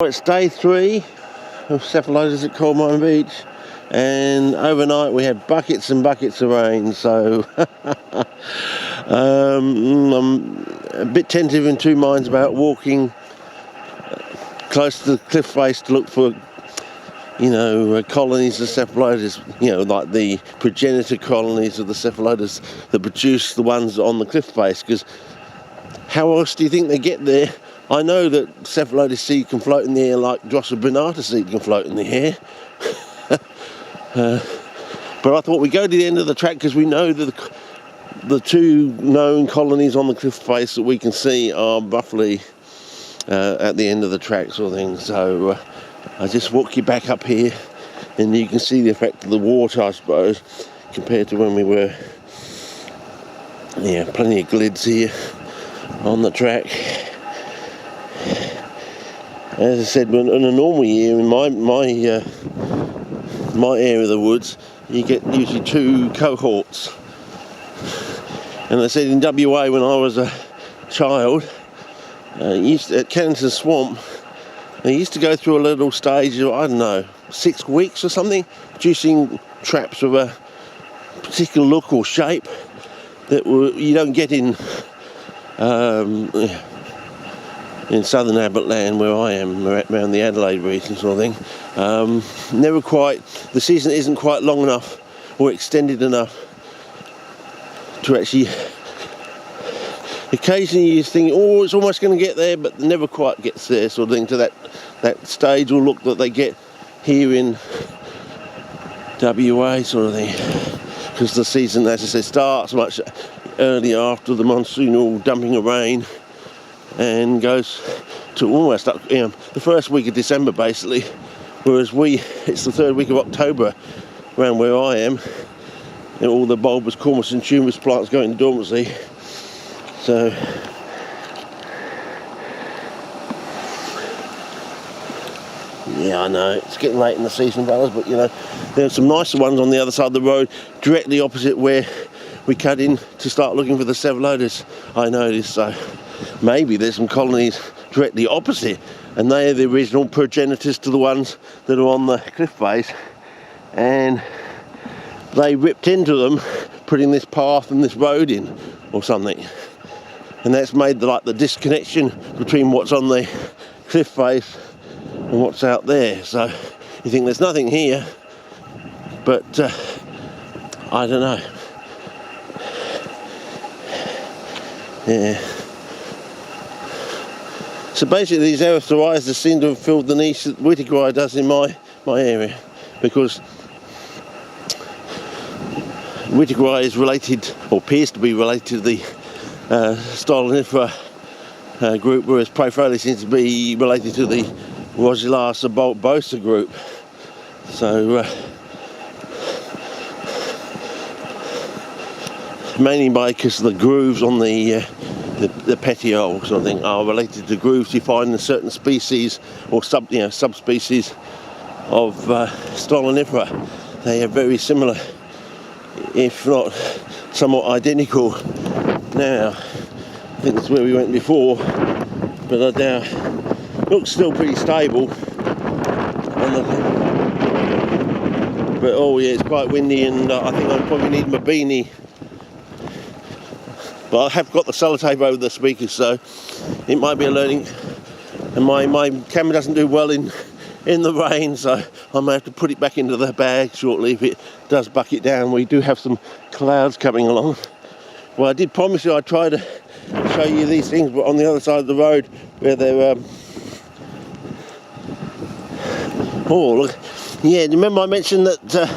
It's day 3 of Cephalotus at Coalmine Beach, and overnight we had buckets and buckets of rain, so I'm a bit tentative in two minds about walking close to the cliff face to look for, colonies of Cephalotus, like the progenitor colonies of the Cephalotus that produce the ones on the cliff face, because how else do you think they get there? I know that Cephalotus seed can float in the air like Drosophila binata seed can float in the air. But I thought we'd go to the end of the track because we know that the two known colonies on the cliff face that we can see are roughly at the end of the track sort of thing. So I just walk you back up here and you can see the effect of the water, I suppose, compared to when we were. Yeah, plenty of glids here on the track. As I said, in a normal year, in my area of the woods, you get usually 2 cohorts. And I said in WA when I was a child, at Kennington Swamp, they used to go through a little stage of, 6 weeks or something, producing traps of a particular look or shape that you don't get in southern Abbott land where I am, around the Adelaide region sort of thing. The season isn't quite long enough or extended enough to actually, occasionally you think, it's almost going to get there, but it never quite gets there sort of thing, to that stage or look that they get here in WA sort of thing. Because the season, as I said, starts much earlier after the monsoonal dumping of rain, and goes to almost up, the first week of December basically, whereas it's the 3rd week of October around where I am, and all the bulbous, cormous and tuberous plants go into dormancy. So yeah, I know it's getting late in the season, fellas, but there's some nicer ones on the other side of the road, directly opposite where we cut in to start looking for the Cephalotus. I noticed, so maybe there's some colonies directly opposite, and they are the original progenitors to the ones that are on the cliff face, and they ripped into them, putting this path and this road in or something, and that's made the disconnection between what's on the cliff face and what's out there. So you think there's nothing here, but I don't know. Yeah. So basically these Erythrorhizas seem to have filled the niche that Whittigeri does in my area, because Whittigeri is related, or appears to be related, to the Stolonifera group, whereas Profolia seems to be related to the Rosillar bulbosa group. So mainly because the grooves on the petiole sort of thing are related to grooves you find in certain species or subspecies of Stolonifera. They are very similar, if not somewhat identical. Now, I think that's where we went before, but I doubt. Looks still pretty stable. But it's quite windy, and I think I probably need my beanie. But I have got the sellotape over the speakers, so it might be a learning. And my camera doesn't do well in the rain, so I may have to put it back into the bag shortly if it does bucket down. We do have some clouds coming along. Well, I did promise you I'd try to show you these things, but on the other side of the road where they're look. Yeah, do you remember I mentioned that the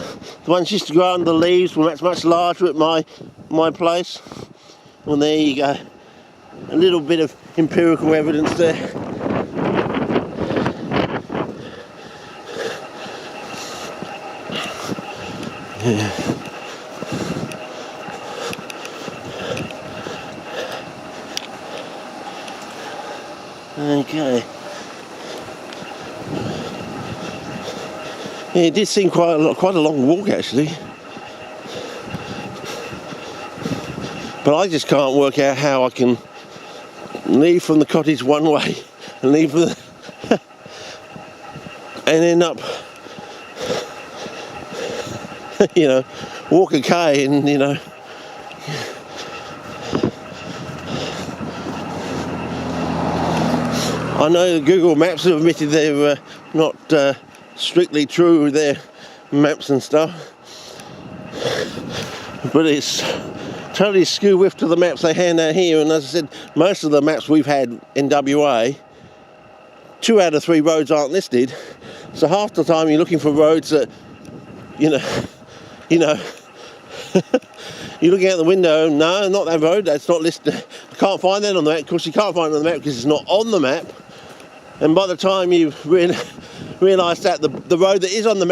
ones used to grow under the leaves were much larger at my place? Well, there you go. A little bit of empirical evidence there. Yeah. Okay. Yeah, it did seem quite a long walk actually. But I just can't work out how I can leave from the cottage one way and leave from and end up, you know, Walker Cay, and you know, I know Google Maps have admitted they're not strictly true with their maps and stuff, but it's totally skew whiff to the maps they hand out here. And as I said, most of the maps we've had in WA, 2 out of 3 roads aren't listed, so half the time you're looking for roads that, you know, you're looking out the window, no, not that road, that's not listed, I can't find that on the map. Of course you can't find it on the map because it's not on the map, and by the time you've realised that the road that is on the map